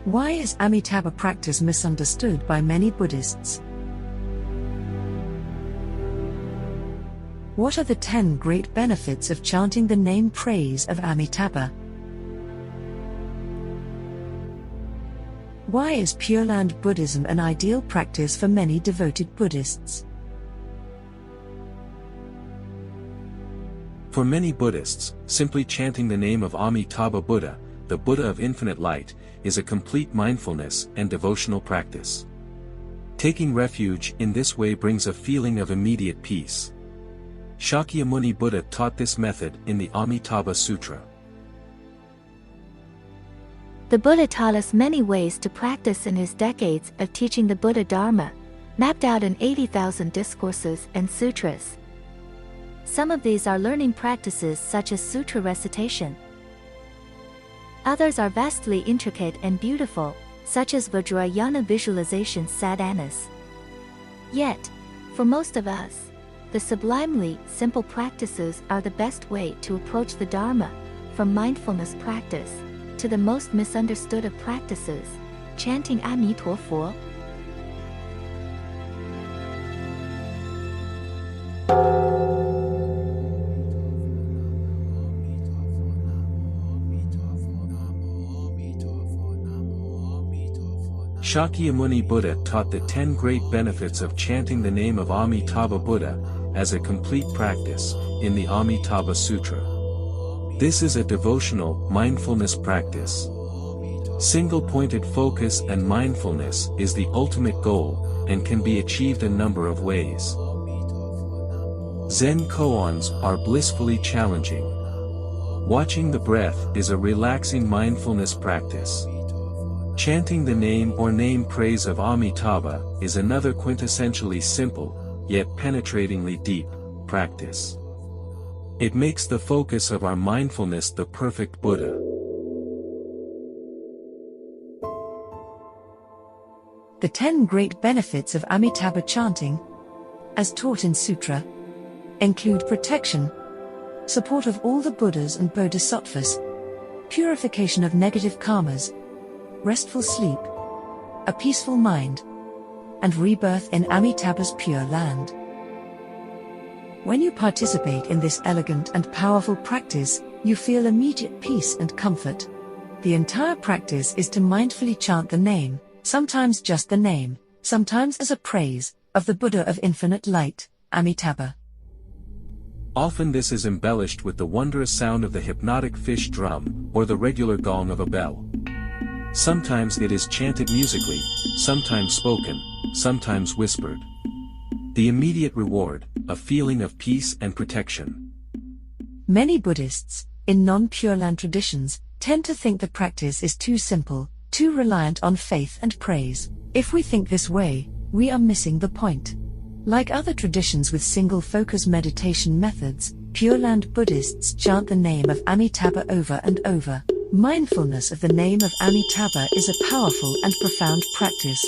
Why is Amitabha practice misunderstood by many Buddhists? What are the 10 great benefits of chanting the name praise of Amitabha? Why is Pure Land Buddhism an ideal practice for many devoted Buddhists? For many Buddhists, simply chanting the name of Amitabha Buddha, the Buddha of infinite light, is a complete mindfulness and devotional practice. Taking refuge in this way brings a feeling of immediate peace. Shakyamuni Buddha taught this method in the Amitabha Sutra. The Buddha taught us many ways to practice in his decades of teaching the Buddha Dharma, mapped out in 80,000 discourses and sutras. Some of these are learning practices such as sutra recitation. Others are vastly intricate and beautiful, such as Vajrayana visualization sadhanas. Yet, for most of us, the sublimely simple practices are the best way to approach the Dharma, from mindfulness practice to the most misunderstood of practices, chanting Amitofo. Shakyamuni Buddha taught the 10 great benefits of chanting the name of Amitabha Buddha as a complete practice in the Amitabha Sutra. This is a devotional, mindfulness practice. Single-pointed focus and mindfulness is the ultimate goal and can be achieved a number of ways. Zen koans are blissfully challenging. Watching the breath is a relaxing mindfulness practice. Chanting the name or name praise of Amitabha is another quintessentially simple, yet penetratingly deep, practice. It makes the focus of our mindfulness the perfect Buddha. The 10 great benefits of Amitabha chanting, as taught in Sutra, include protection, support of all the Buddhas and Bodhisattvas, purification of negative karmas, restful sleep, a peaceful mind, and rebirth in Amitabha's Pure Land. When you participate in this elegant and powerful practice, you feel immediate peace and comfort. The entire practice is to mindfully chant the name, sometimes just the name, sometimes as a praise, of the Buddha of infinite light, Amitabha. Often this is embellished with the wondrous sound of the hypnotic fish drum or the regular gong of a bell. Sometimes it is chanted musically, sometimes spoken, sometimes whispered. The immediate reward, a feeling of peace and protection. Many Buddhists, in non-Pure Land traditions, tend to think the practice is too simple, too reliant on faith and praise. If we think this way, we are missing the point. Like other traditions with single-focus meditation methods, Pure Land Buddhists chant the name of Amitabha over and over. Mindfulness of the name of Amitabha is a powerful and profound practice.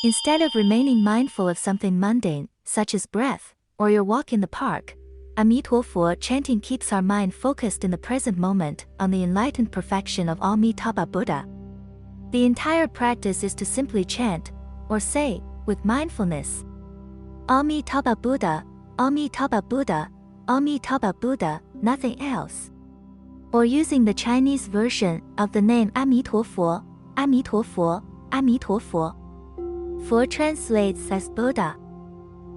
Instead of remaining mindful of something mundane, such as breath, or your walk in the park, Amitofo chanting keeps our mind focused in the present moment on the enlightened perfection of Amitabha Buddha. The entire practice is to simply chant, or say, with mindfulness, Amitabha Buddha, Amitabha Buddha, Amitabha Buddha, nothing else. Or using the Chinese version of the name Amitofo, Amitofo, Amitofo. Fo translates as Buddha.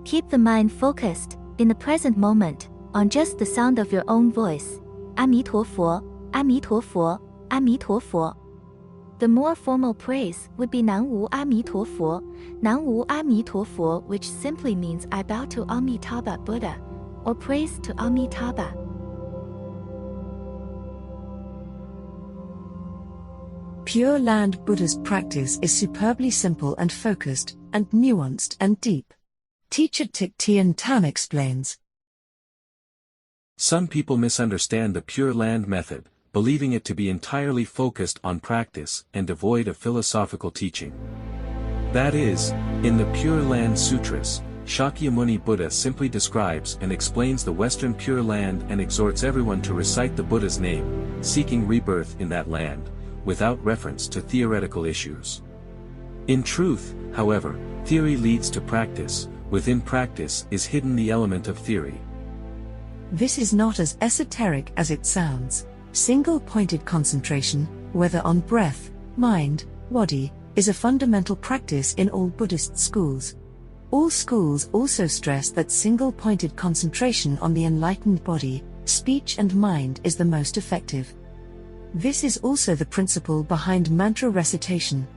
Keep the mind focused, in the present moment, on just the sound of your own voice, Amitofo, Amitofo, Amitofo. The more formal praise would be Nanwu Amitofo, Nanwu Amitofo, which simply means I bow to Amitabha Buddha, or praise to Amitabha. Pure Land Buddha's practice is superbly simple and focused, and nuanced and deep. Teacher Thich Thien Tam explains. Some people misunderstand the Pure Land method, believing it to be entirely focused on practice and devoid of philosophical teaching. That is, in the Pure Land Sutras, Shakyamuni Buddha simply describes and explains the Western Pure Land and exhorts everyone to recite the Buddha's name, seeking rebirth in that land, without reference to theoretical issues. In truth, however, theory leads to practice, within practice is hidden the element of theory. This is not as esoteric as it sounds. Single-pointed concentration, whether on breath, mind, body, is a fundamental practice in all Buddhist schools. All schools also stress that single-pointed concentration on the enlightened body, speech and mind is the most effective. This is also the principle behind mantra recitation.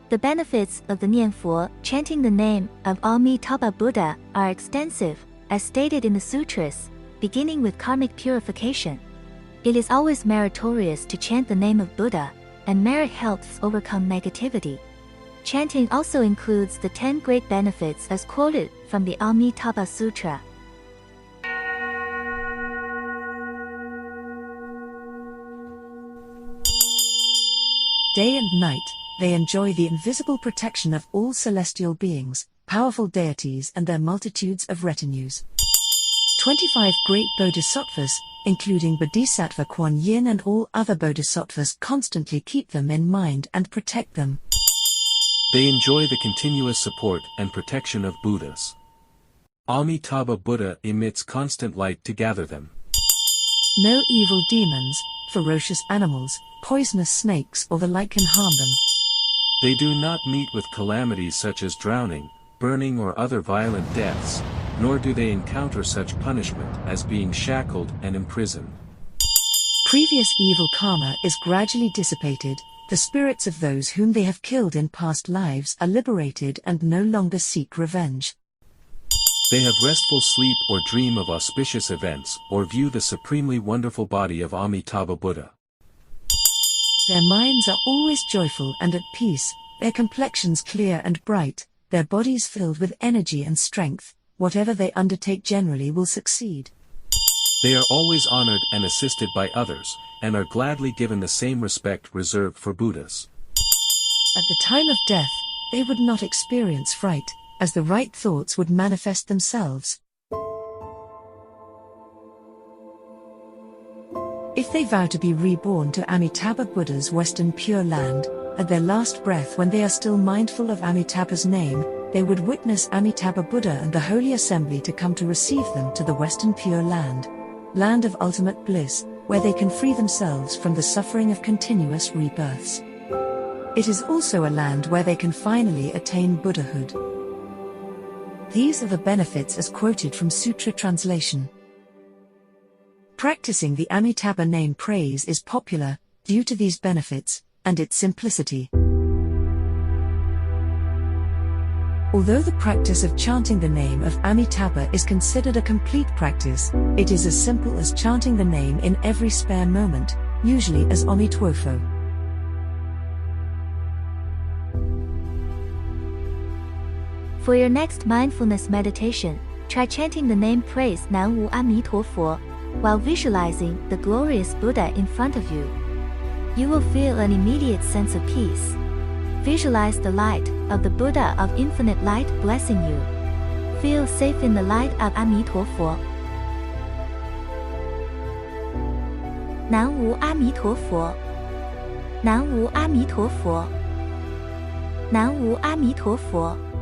The benefits of the Nianfu, chanting the name of Amitabha Buddha, are extensive, as stated in the sutras, beginning with karmic purification. It is always meritorious to chant the name of Buddha, and merit helps overcome negativity. Chanting also includes the 10 great benefits as quoted from the Amitabha Sutra. Day and night, they enjoy the invisible protection of all celestial beings, powerful deities and their multitudes of retinues. 25 great bodhisattvas, including Bodhisattva Kuan Yin and all other bodhisattvas, constantly keep them in mind and protect them. They enjoy the continuous support and protection of Buddhas. Amitabha Buddha emits constant light to gather them. No evil demons, ferocious animals, poisonous snakes or the like can harm them. They do not meet with calamities such as drowning, burning or other violent deaths, nor do they encounter such punishment as being shackled and imprisoned. Previous evil karma is gradually dissipated, the spirits of those whom they have killed in past lives are liberated and no longer seek revenge. They have restful sleep or dream of auspicious events or view the supremely wonderful body of Amitabha Buddha. Their minds are always joyful and at peace, their complexions clear and bright, their bodies filled with energy and strength. Whatever they undertake generally will succeed. They are always honored and assisted by others, and are gladly given the same respect reserved for Buddhas. At the time of death, they would not experience fright, as the right thoughts would manifest themselves. If they vow to be reborn to Amitabha Buddha's Western Pure Land, at their last breath when they are still mindful of Amitabha's name, they would witness Amitabha Buddha and the Holy Assembly to come to receive them to the Western Pure Land, land of ultimate bliss, where they can free themselves from the suffering of continuous rebirths. It is also a land where they can finally attain Buddhahood. These are the benefits as quoted from Sutra translation. Practicing the Amitabha name praise is popular, due to these benefits, and its simplicity. Although the practice of chanting the name of Amitabha is considered a complete practice, it is as simple as chanting the name in every spare moment, usually as Amitwofo. For your next mindfulness meditation, try chanting the name praise Nanwu Amitofo, while visualizing the glorious Buddha in front of you. You will feel an immediate sense of peace. Visualize the light of the Buddha of infinite light blessing you. Feel safe in the light of Amitofo. Nanwu Amitofo. Nanwu Amitofo. Nanwu Amitofo.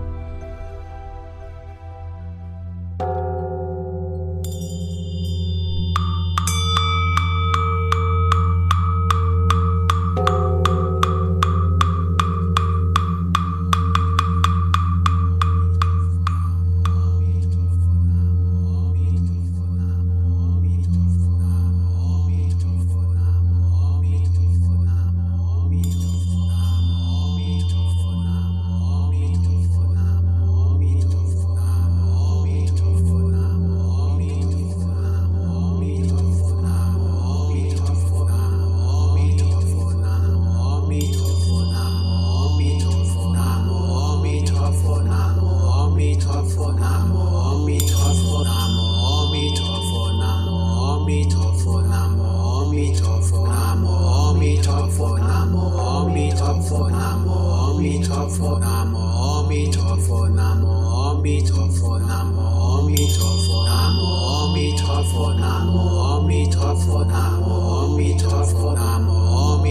Namo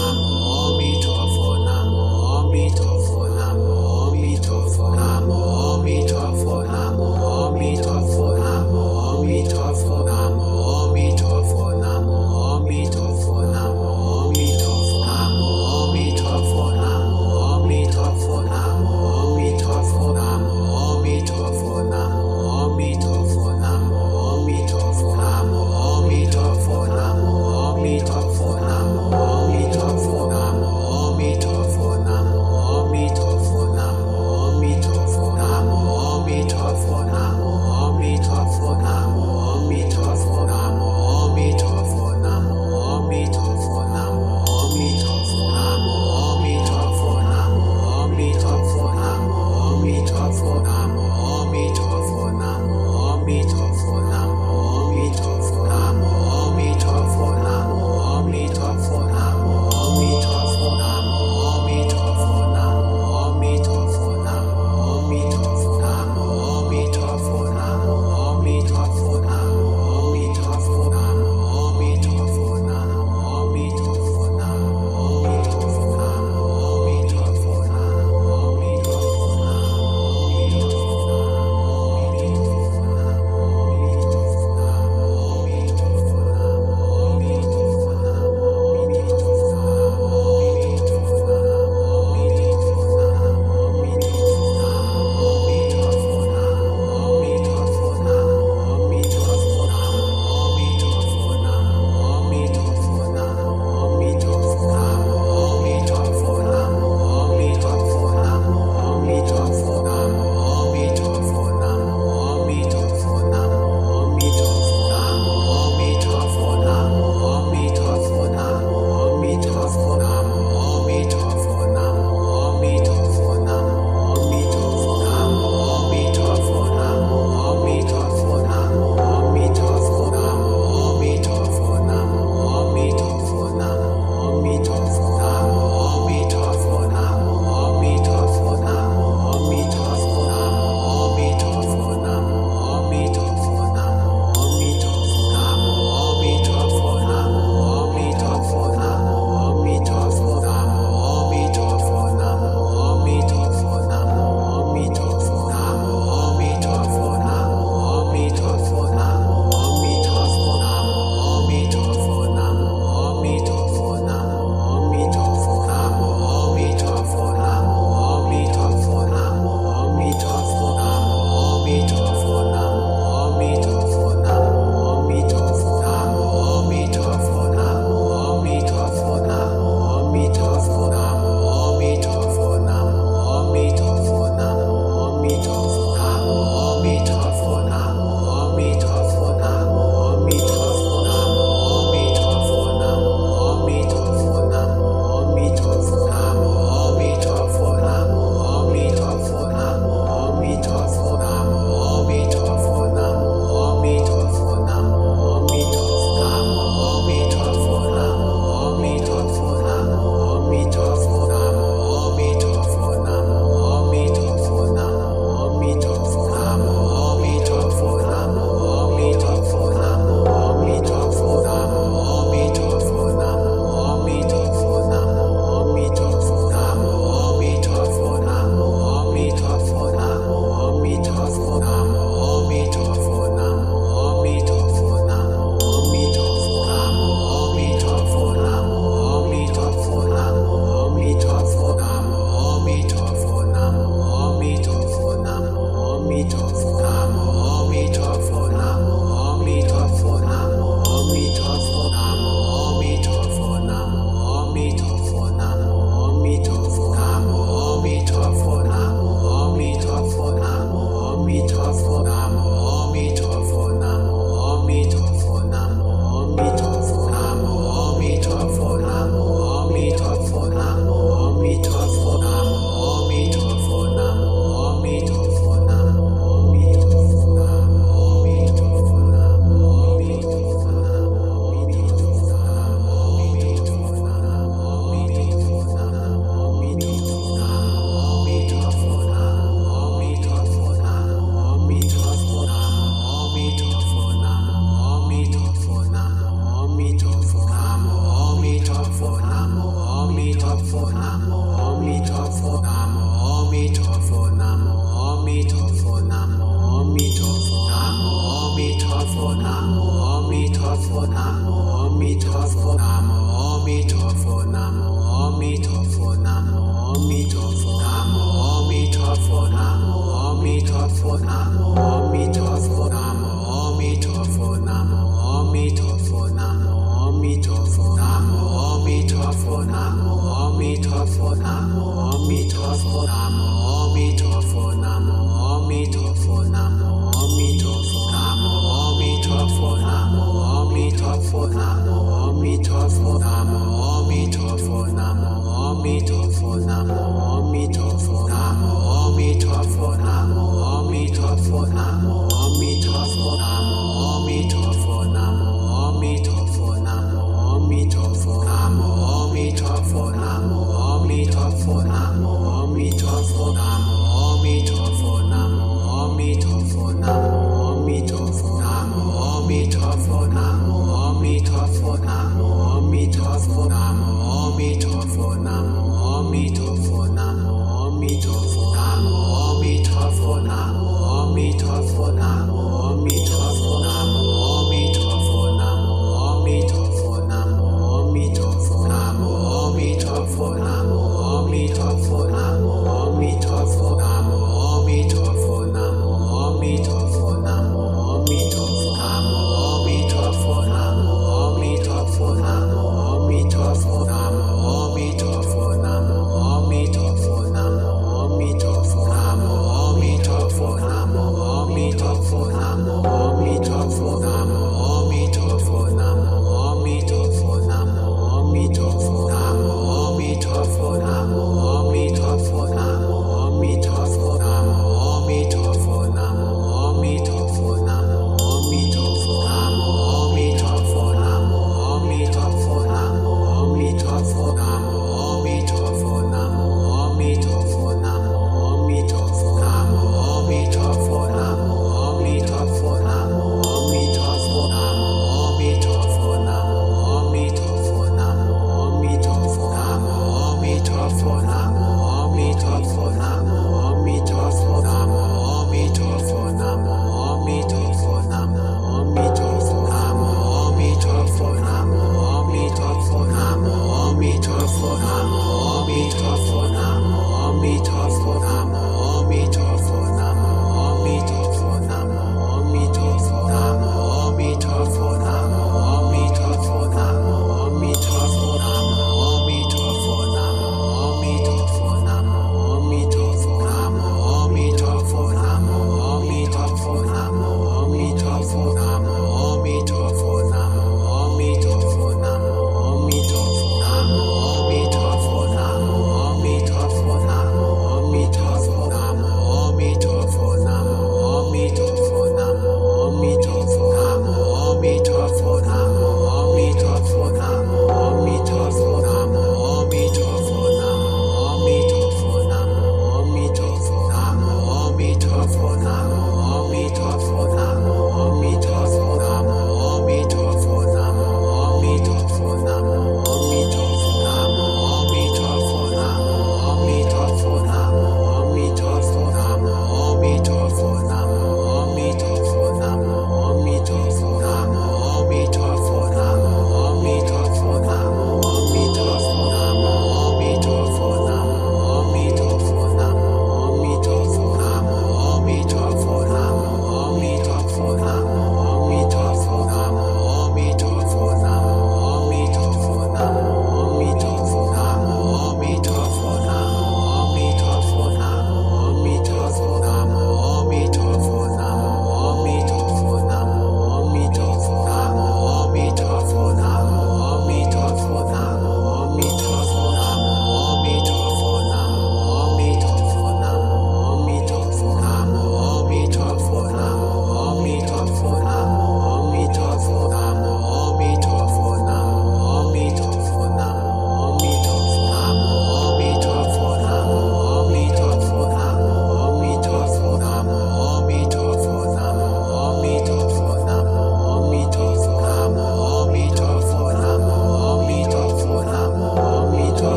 Namo